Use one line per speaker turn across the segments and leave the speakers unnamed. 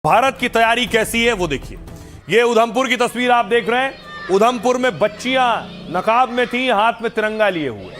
भारत की तैयारी कैसी है वो देखिए। ये उधमपुर की तस्वीर आप देख रहे हैं। उधमपुर में बच्चियां नकाब में थी, हाथ में तिरंगा लिए हुए।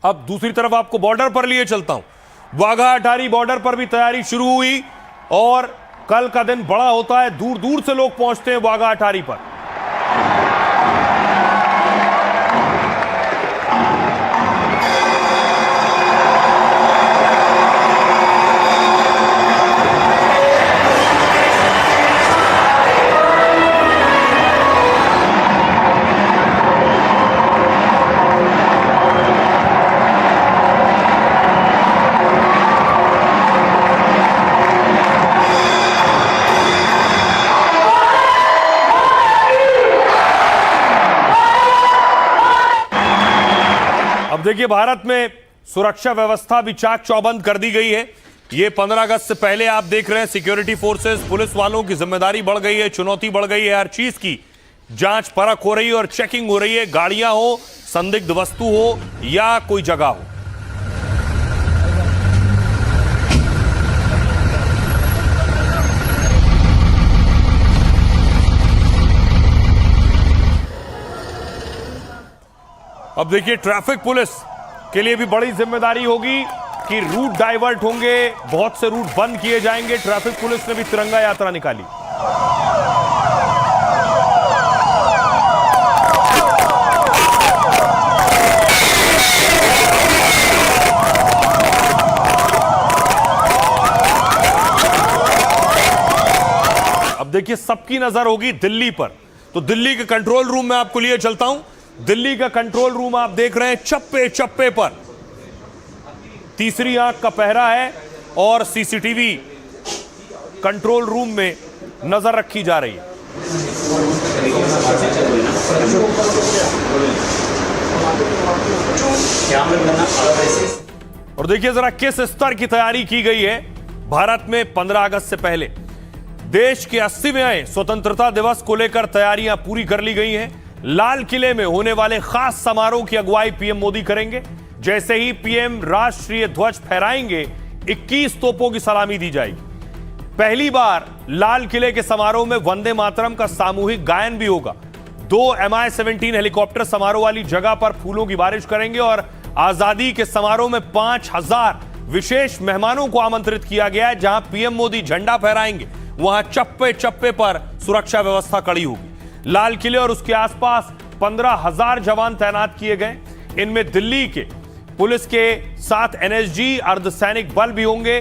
अब दूसरी तरफ आपको बॉर्डर पर लिए चलता हूं। वाघा अटारी बॉर्डर पर भी तैयारी शुरू हुई और कल का दिन बड़ा होता है। दूर दूर से लोग पहुंचते हैं वाघा अटारी पर। अब देखिए, भारत में सुरक्षा व्यवस्था भी चाक चौबंद कर दी गई है। ये 15 अगस्त से पहले आप देख रहे हैं सिक्योरिटी फोर्सेस, पुलिस वालों की जिम्मेदारी बढ़ गई है, चुनौती बढ़ गई है। हर चीज की जांच परख हो रही है और चेकिंग हो रही है, गाड़ियां हो, संदिग्ध वस्तु हो या कोई जगह हो। अब देखिए, ट्रैफिक पुलिस के लिए भी बड़ी जिम्मेदारी होगी कि रूट डाइवर्ट होंगे, बहुत से रूट बंद किए जाएंगे। ट्रैफिक पुलिस ने भी तिरंगा यात्रा निकाली। अब देखिए, सबकी नजर होगी दिल्ली पर। तो दिल्ली के कंट्रोल रूम में आपको लिए चलता हूं। दिल्ली का कंट्रोल रूम आप देख रहे हैं, चप्पे चप्पे पर तीसरी आंख का पहरा है और सीसीटीवी कंट्रोल रूम में नजर रखी जा रही है। और देखिए जरा किस स्तर की तैयारी की गई है भारत में 15 अगस्त से पहले। देश के 80वें स्वतंत्रता दिवस को लेकर तैयारियां पूरी कर ली गई हैं। लाल किले में होने वाले खास समारोह की अगुवाई पीएम मोदी करेंगे। जैसे ही पीएम राष्ट्रीय ध्वज फहराएंगे, 21 तोपों की सलामी दी जाएगी। पहली बार लाल किले के समारोह में वंदे मातरम का सामूहिक गायन भी होगा। 2 MI-17 हेलीकॉप्टर समारोह वाली जगह पर फूलों की बारिश करेंगे और आजादी के समारोह में 5000 विशेष मेहमानों को आमंत्रित किया गया है। जहां पीएम मोदी झंडा फहराएंगे, वहां चप्पे चप्पे पर सुरक्षा व्यवस्था कड़ी होगी। लाल किले और उसके आसपास 15,000 जवान तैनात किए गए। इनमें दिल्ली के पुलिस के साथ NSG अर्धसैनिक बल भी होंगे।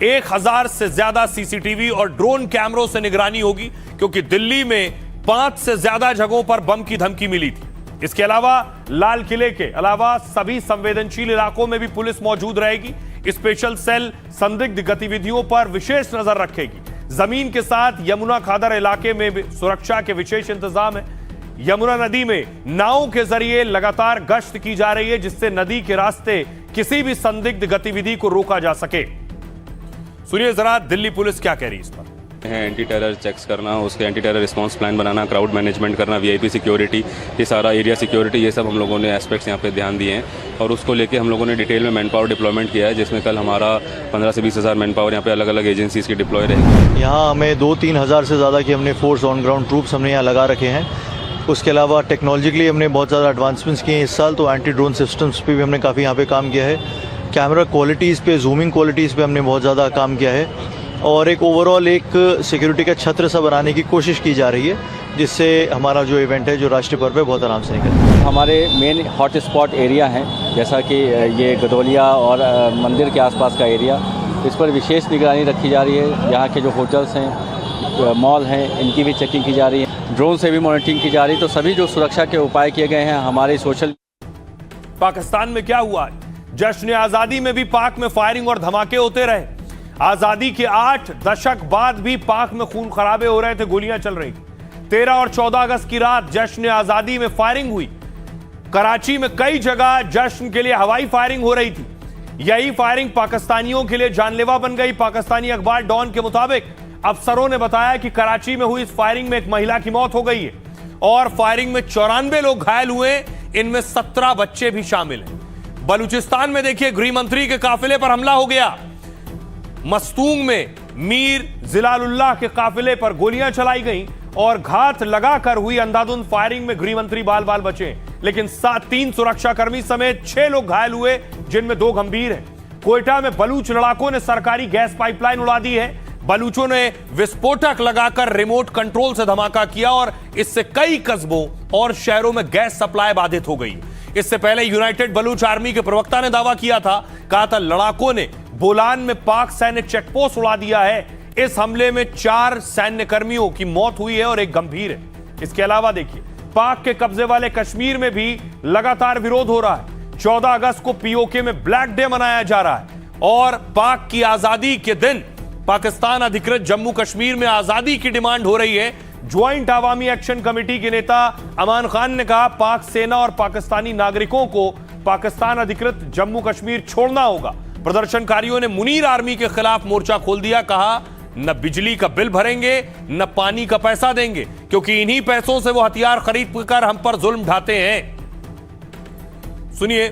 1000 से ज्यादा सीसीटीवी और ड्रोन कैमरों से निगरानी होगी, क्योंकि दिल्ली में 5 से ज्यादा जगहों पर बम की धमकी मिली थी। इसके अलावा लाल किले के अलावा सभी संवेदनशील इलाकों में भी पुलिस मौजूद रहेगी। स्पेशल सेल संदिग्ध गतिविधियों पर विशेष नजर रखेगी। जमीन के साथ यमुना खादर इलाके में भी सुरक्षा के विशेष इंतजाम है। यमुना नदी में नावों के जरिए लगातार गश्त की जा रही है, जिससे नदी के रास्ते किसी भी संदिग्ध गतिविधि को रोका जा सके। सुनिए जरा दिल्ली पुलिस क्या कह रही है इस पर।
एंटी टेरर चेक्स करना, उसके एंटी टेरर रिस्पांस प्लान बनाना, क्राउड मैनेजमेंट करना, वीआईपी सिक्योरिटी, ये सारा एरिया सिक्योरिटी, ये सब हम लोगों ने एस्पेक्ट्स यहाँ पे ध्यान दिए हैं। और उसको लेके हम लोगों ने डिटेल में मैन पावर डिप्लॉयमेंट किया है, जिसमें कल हमारा 15 से 20 हज़ार मैन पावर यहाँ पे अलग अलग एजेंसीज की डिप्लॉय रहेगी।
यहाँ हमें 2-3 हज़ार से ज़्यादा की हमने फोर्स ऑन ग्राउंड ट्रूप्स हमने यहाँ लगा रखे हैं। उसके अलावा टेक्नोलॉजिकली हमने बहुत ज़्यादा एडवांसमेंट्स किए हैं इस साल। तो एंटी ड्रोन सिस्टम्स पे भी हमने काफ़ी यहाँ पे काम किया है। कैमरा क्वालिटीज़ पे, जूमिंग क्वालिटीज़ पे हमने बहुत ज़्यादा काम किया है। और एक ओवरऑल एक सिक्योरिटी का छत्र सा बनाने की कोशिश की जा रही है, जिससे हमारा जो इवेंट है, जो राष्ट्रीय पर्व है, बहुत आराम से निकले।
हमारे मेन हॉट स्पॉट एरिया हैं, जैसा कि ये गदोलिया और मंदिर के आसपास का एरिया, इस पर विशेष निगरानी रखी जा रही है। यहाँ के जो होटल्स हैं, मॉल हैं, इनकी भी चेकिंग की जा रही है। ड्रोन से भी मॉनिटरिंग की जा रही है। तो सभी जो सुरक्षा के उपाय किए गए हैं हमारे सोशल।
पाकिस्तान में क्या हुआ? जश्न आजादी में भी पाक में फायरिंग और धमाके होते रहे। आजादी के 8 दशक बाद भी पाक में खून खराबे हो रहे थे, गोलियां चल रही थी। 13 और 14 अगस्त की रात जश्न आजादी में फायरिंग हुई। कराची में कई जगह जश्न के लिए हवाई फायरिंग हो रही थी। यही फायरिंग पाकिस्तानियों के लिए जानलेवा बन गई। पाकिस्तानी अखबार डॉन के मुताबिक अफसरों ने बताया कि कराची में हुई इस फायरिंग में एक महिला की मौत हो गई है और फायरिंग में 94 लोग घायल हुए, इनमें 17 बच्चे भी शामिल हैं। बलूचिस्तान में देखिए, गृह मंत्री के काफिले पर हमला हो गया। मस्तूंग में मीर जिलालुल्लाह के काफिले पर गोलियां चलाई गईं और घात लगाकर हुई अंधाधुंध फायरिंग में गृह मंत्री बाल बाल बचे, लेकिन 3 सुरक्षाकर्मी समेत 6 लोग घायल हुए, जिनमें 2 गंभीर हैं। कोयटा में बलूच लड़ाकों ने सरकारी गैस पाइपलाइन उड़ा दी है। बलूचों ने विस्फोटक लगाकर रिमोट कंट्रोल से धमाका किया और इससे कई कस्बों और शहरों में गैस सप्लाई बाधित हो गई। इससे पहले यूनाइटेड बलूच आर्मी के प्रवक्ता ने दावा किया था, कहा था लड़ाकों ने बोलान में पाक सैन्य चेकपोस्ट उड़ा दिया है। इस हमले में 4 सैन्य कर्मियों की मौत हुई है और 1 गंभीर है। इसके अलावा देखिए, पाक के कब्जे वाले कश्मीर में भी लगातार विरोध हो रहा है। 14 अगस्त को पीओके में ब्लैक डे मनाया जा रहा है और पाक की आजादी के दिन पाकिस्तान अधिकृत जम्मू कश्मीर में आजादी की डिमांड हो रही है। ज्वाइंट अवामी एक्शन कमेटी के नेता अमान खान ने कहा, पाक सेना और पाकिस्तानी नागरिकों को पाकिस्तान अधिकृत जम्मू कश्मीर छोड़ना होगा। प्रदर्शनकारियों ने मुनीर आर्मी के खिलाफ मोर्चा खोल दिया, कहा न बिजली का बिल भरेंगे न पानी का पैसा देंगे, क्योंकि इन्हीं पैसों से वो हथियार खरीद कर हम पर जुल्म ढाते हैं। सुनिए,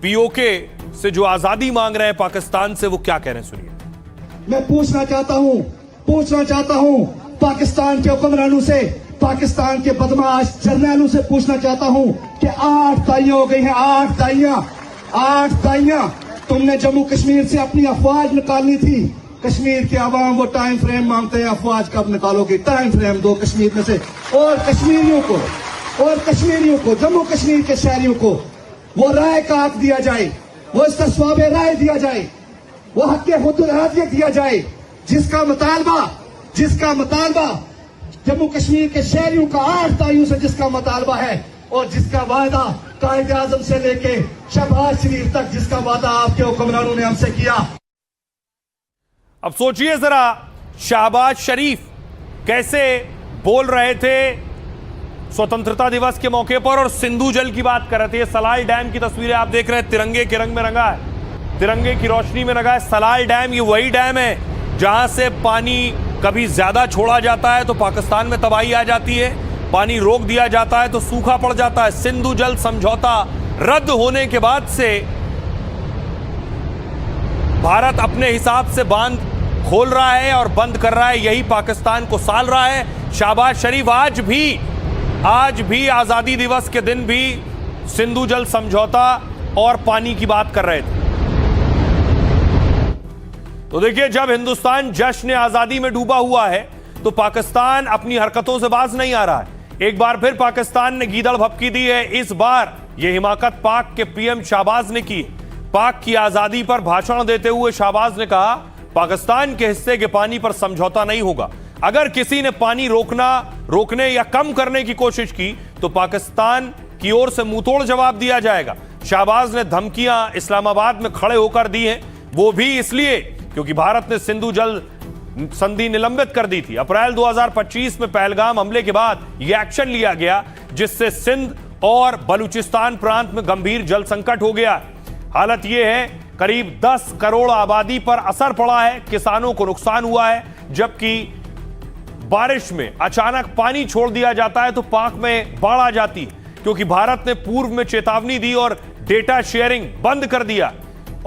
पीओके से जो आजादी मांग रहे हैं पाकिस्तान से, वो क्या कह रहे हैं, सुनिए।
मैं पूछना चाहता हूं पाकिस्तान के हुक्मरानों से, पाकिस्तान के बदमाश जर्नैलों से पूछना चाहता हूं कि 8 दाइयां हो गई हैं, 8 दाइयां। तुमने जम्मू कश्मीर से अपनी अफवाज निकालनी थी। कश्मीर के अवाम वो टाइम फ्रेम मांगते हैं, अफवाज कब निकालोगे? टाइम फ्रेम दो कश्मीर में से। और कश्मीरियों को जम्मू कश्मीर के शहरियों को वो राय का हक दिया जाए, वो इसका स्वाब राय दिया जाए, वो हक के दिया जाए, जिसका मुतालबा जम्मू कश्मीर के शहरियों का 8 तारीख से जिसका मुतालबा है और जिसका वादा कायदे आजम से लेके शहबाज शरीफ तक जिसका वादा आपके हुक्मरानों ने हमसे किया।
अब सोचिए जरा, शहबाज शरीफ कैसे बोल रहे थे स्वतंत्रता दिवस के मौके पर और सिंधु जल की बात कर रहे थे। सलाल डैम की तस्वीरें आप देख रहे हैं, तिरंगे के रंग में रंगा है, तिरंगे की रोशनी में रंगा है। सलाल डैम ये वही डैम है जहां से पानी कभी ज्यादा छोड़ा जाता है तो पाकिस्तान में तबाही आ जाती है, पानी रोक दिया जाता है तो सूखा पड़ जाता है। सिंधु जल समझौता रद्द होने के बाद से भारत अपने हिसाब से बांध खोल रहा है और बंद कर रहा है, यही पाकिस्तान को साल रहा है। शहबाज शरीफ आज भी आजादी दिवस के दिन भी सिंधु जल समझौता और पानी की बात कर रहे थे। तो देखिए, जब हिंदुस्तान जश्न आजादी में डूबा हुआ है तो पाकिस्तान अपनी हरकतों से बाज नहीं आ रहा है। एक बार फिर पाकिस्तान ने गीदड़ भपकी दी है। इस बार यह हिमाकत पाक के पीएम शहबाज ने की। पाक की आजादी पर भाषण देते हुए शहबाज ने कहा, पाकिस्तान के हिस्से के पानी पर समझौता नहीं होगा। अगर किसी ने पानी रोकने या कम करने की कोशिश की तो पाकिस्तान की ओर से मुंहतोड़ जवाब दिया जाएगा। शहबाज ने धमकियां इस्लामाबाद में खड़े होकर दी हैं, वो भी इसलिए क्योंकि भारत ने सिंधु जल संधि निलंबित कर दी थी। अप्रैल 2025 में पहलगाम हमले के बाद यह एक्शन लिया गया, जिससे सिंध और बलूचिस्तान प्रांत में गंभीर जल संकट हो गया। हालत यह है, करीब 10 करोड़ आबादी पर असर पड़ा है, किसानों को नुकसान हुआ है। जबकि बारिश में अचानक पानी छोड़ दिया जाता है तो पाक में बाढ़ आ जाती है, क्योंकि भारत ने पूर्व में चेतावनी दी और डेटा शेयरिंग बंद कर दिया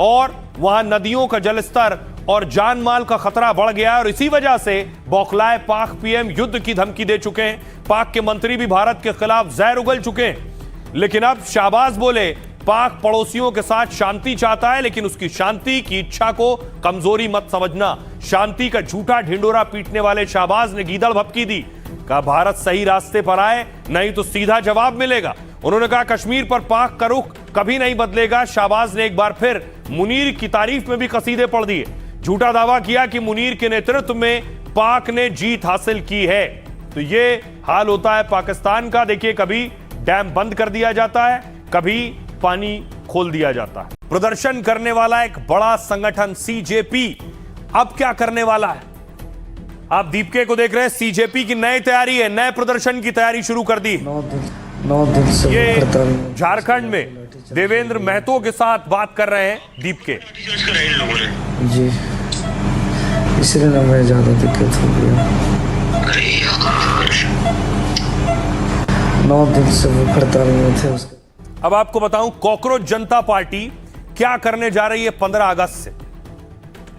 और वहां नदियों का जलस्तर और जान माल का खतरा बढ़ गया और इसी वजह से बौखलाए पाक पीएम युद्ध की धमकी दे चुके हैं। पाक के मंत्री भी भारत के खिलाफ जहर उगल चुके हैं। लेकिन अब शहबाज बोले, पाक पड़ोसियों के साथ शांति चाहता है, लेकिन उसकी शांति की इच्छा को कमजोरी मत समझना। शांति का झूठा ढिंडोरा पीटने वाले शहबाज ने गीदड़ भपकी दी, कहा भारत सही रास्ते पर आए, नहीं तो सीधा जवाब मिलेगा। उन्होंने कहा कश्मीर पर पाक का रुख कभी नहीं बदलेगा। शहबाज ने एक बार फिर मुनीर की तारीफ में भी कसीदे पढ़ दिए। झूठा दावा किया कि मुनीर के नेतृत्व में पाक ने जीत हासिल की है। तो ये हाल होता है पाकिस्तान का। देखिए, कभी डैम बंद कर दिया जाता है, कभी पानी खोल दिया जाता है। प्रदर्शन करने वाला एक बड़ा संगठन सीजेपी अब क्या करने वाला है? आप दीपके को देख रहे हैं, सीजेपी की नई तैयारी है, नए प्रदर्शन की तैयारी शुरू कर दी।
9 दिन से
ये
हड़ताल में।
झारखंड में देवेंद्र महतो के साथ बात कर रहे हैं दीप के।
जी, इसलिए ना मैं ज़्यादा दिक्कत हो गया। 9 दिन से वो हड़ताल में थे। उसके
अब आपको बताऊं कॉकरोच जनता पार्टी क्या करने जा रही है 15 अगस्त से।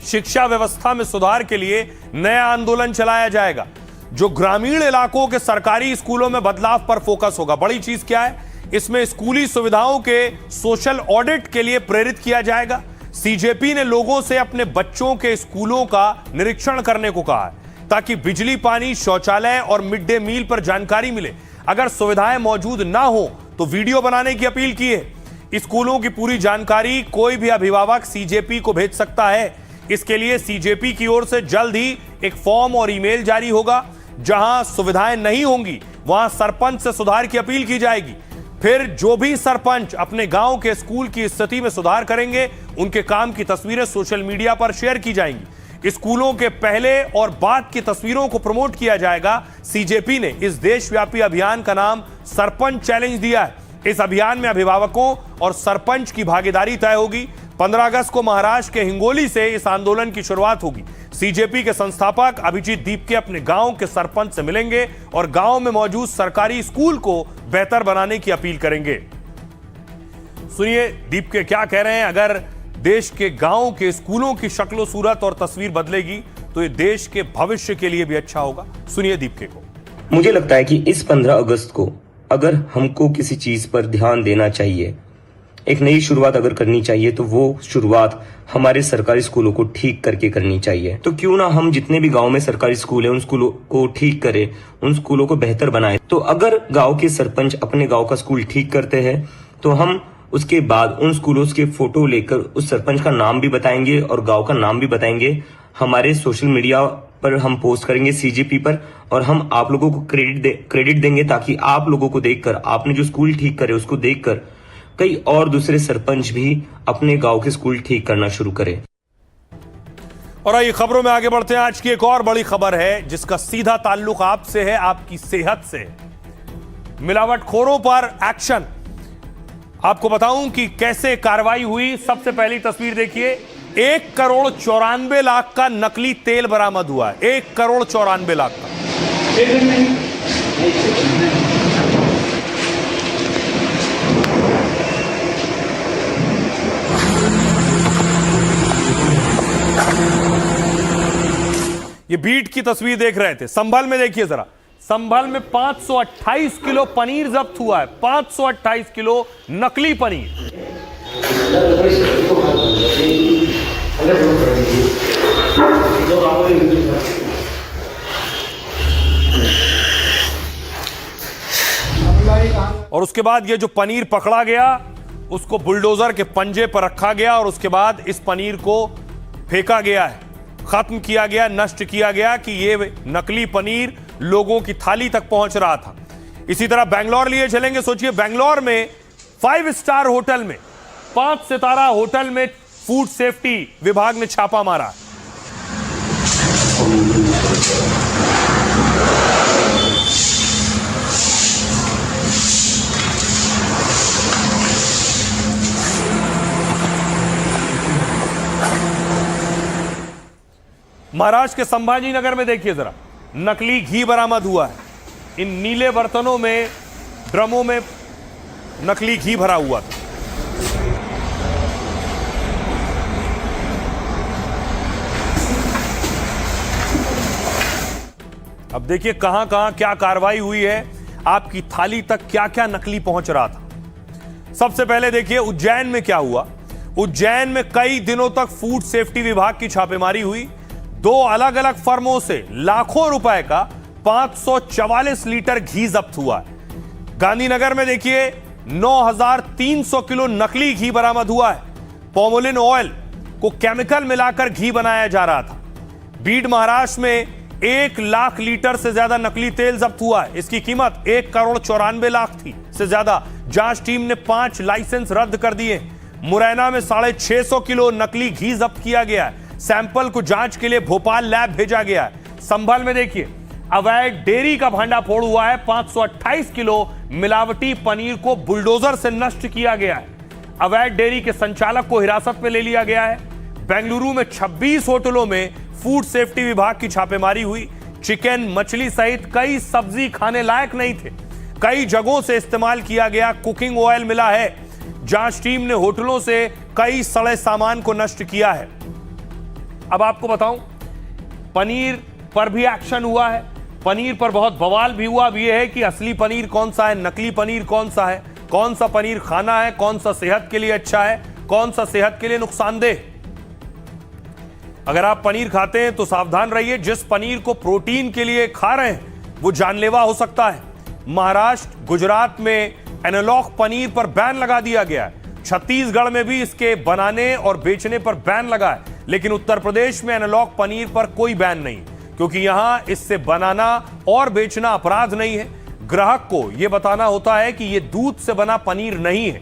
शिक्षा व्यवस्था में सुधार के लिए नया आंदोलन चलाया जाएगा जो ग्रामीण इलाकों के सरकारी स्कूलों में बदलाव पर फोकस होगा। बड़ी चीज क्या है, इसमें स्कूली सुविधाओं के सोशल ऑडिट के लिए प्रेरित किया जाएगा। सीजेपी ने लोगों से अपने बच्चों के स्कूलों का निरीक्षण करने को कहा है ताकि बिजली, पानी, शौचालय और मिड डे मील पर जानकारी मिले। अगर सुविधाएं मौजूद ना हो तो वीडियो बनाने की अपील की है। स्कूलों की पूरी जानकारी कोई भी अभिभावक सीजेपी को भेज सकता है। इसके लिए सीजेपी की ओर से जल्द ही एक फॉर्म और ईमेल जारी होगा। जहां सुविधाएं नहीं होंगी वहां सरपंच से सुधार की अपील की जाएगी। फिर जो भी सरपंच अपने गांव के स्कूल की स्थिति में सुधार करेंगे उनके काम की तस्वीरें सोशल मीडिया पर शेयर की जाएंगी। स्कूलों के पहले और बाद की तस्वीरों को प्रमोट किया जाएगा। सीजेपी ने इस देशव्यापी अभियान का नाम सरपंच चैलेंज दिया है। इस अभियान में अभिभावकों और सरपंच की भागीदारी तय होगी। 15 अगस्त को महाराष्ट्र के हिंगोली से इस आंदोलन की शुरुआत होगी। सीजेपी के संस्थापक अभिजीत दीपके अपने गांव के सरपंच से मिलेंगे और गांव में मौजूद सरकारी स्कूल को बेहतर बनाने की अपील करेंगे। सुनिए दीपके क्या कह रहे हैं। अगर देश के गांव के स्कूलों की शक्लो सूरत और तस्वीर बदलेगी तो ये देश के भविष्य के लिए भी अच्छा होगा। सुनिए दीपके को।
मुझे लगता है कि इस 15 अगस्त को अगर हमको किसी चीज पर ध्यान देना चाहिए, एक नई शुरुआत अगर करनी चाहिए, तो वो शुरुआत हमारे सरकारी स्कूलों को ठीक करके करनी चाहिए। तो क्यों ना हम जितने भी गांव में सरकारी स्कूल है उन स्कूलों को ठीक करें, उन स्कूलों को बेहतर बनाएं। तो अगर गांव के सरपंच अपने गांव का स्कूल ठीक करते हैं तो हम उसके बाद उन स्कूलों के फोटो लेकर उस सरपंच का नाम भी बताएंगे और गांव का नाम भी बताएंगे। हमारे सोशल मीडिया पर हम पोस्ट करेंगे सीजेपी पर, और हम आप लोगों को क्रेडिट देंगे ताकि आप लोगों को देखकर, आपने जो स्कूल ठीक करे उसको देखकर कई और दूसरे सरपंच भी अपने गांव के स्कूल ठीक करना शुरू करें।
और आइए खबरों में आगे बढ़ते हैं। आज की एक और बड़ी खबर है जिसका सीधा ताल्लुक आपसे है, आपकी सेहत से। मिलावटखोरों पर एक्शन। आपको बताऊं कि कैसे कार्रवाई हुई। सबसे पहली तस्वीर देखिए। 1,94,00,000 का नकली तेल बरामद हुआ है। 1,94,00,000 का। ये बीट की तस्वीर देख रहे थे। संभल में देखिए जरा। संभल में 528 किलो पनीर जब्त हुआ है। 528 किलो नकली पनीर। और उसके बाद ये जो पनीर पकड़ा गया उसको बुलडोजर के पंजे पर रखा गया और उसके बाद इस पनीर को फेंका गया है, खत्म किया गया, नष्ट किया गया कि ये नकली पनीर लोगों की थाली तक पहुंच रहा था। इसी तरह बेंगलोर लिए चलेंगे। सोचिए बेंगलोर में 5 स्टार होटल में, 5 सितारा होटल में फूड सेफ्टी विभाग ने छापा मारा। महाराष्ट्र के संभाजी नगर में देखिए जरा, नकली घी बरामद हुआ है। इन नीले बर्तनों में, ड्रमों में नकली घी भरा हुआ था। अब देखिए कहां कहां क्या कार्रवाई हुई है, आपकी थाली तक क्या क्या नकली पहुंच रहा था। सबसे पहले देखिए उज्जैन में क्या हुआ। उज्जैन में कई दिनों तक फूड सेफ्टी विभाग की छापेमारी हुई। 2 अलग अलग फर्मों से लाखों रुपए का 544 लीटर घी जब्त हुआ है। गांधीनगर में देखिए 9,300 किलो नकली घी बरामद हुआ है। पॉमोलिन ऑयल को केमिकल मिलाकर घी बनाया जा रहा था। बीड महाराष्ट्र में 1 लाख लीटर से ज्यादा नकली तेल जब्त हुआ है। इसकी कीमत 1,94,00,000 थी से ज्यादा। जांच टीम ने 5 लाइसेंस रद्द कर दिए। मुरैना में 650 किलो नकली घी जब्त किया गया है। सैंपल को जांच के लिए भोपाल लैब भेजा गया है। संभल में देखिए अवैध डेयरी का भांडाफोड़ हुआ है। 528 किलो मिलावटी पनीर को बुलडोजर से नष्ट किया गया है। अवैध डेयरी के संचालक को हिरासत में ले लिया गया है। बेंगलुरु में 26 होटलों में फूड सेफ्टी विभाग की छापेमारी हुई। चिकन, मछली सहित कई सब्जी खाने लायक नहीं थे। कई जगहों से इस्तेमाल किया गया कुकिंग ऑयल मिला है। जांच टीम ने होटलों से कई सड़े सामान को नष्ट किया है। अब आपको बताऊं, पनीर पर भी एक्शन हुआ है। पनीर पर बहुत बवाल भी हुआ। अब यह है कि असली पनीर कौन सा है, नकली पनीर कौन सा है, कौन सा पनीर खाना है, कौन सा सेहत के लिए अच्छा है, कौन सा सेहत के लिए नुकसानदेह। अगर आप पनीर खाते हैं तो सावधान रहिए। जिस पनीर को प्रोटीन के लिए खा रहे हैं वो जानलेवा हो सकता है। महाराष्ट्र, गुजरात में एनालॉग पनीर पर बैन लगा दिया गया है। छत्तीसगढ़ में भी इसके बनाने और बेचने पर बैन लगा है। लेकिन उत्तर प्रदेश में एनालॉग पनीर पर कोई बैन नहीं, क्योंकि यहां इससे बनाना और बेचना अपराध नहीं है। ग्राहक को यह बताना होता है कि यह दूध से बना पनीर नहीं है।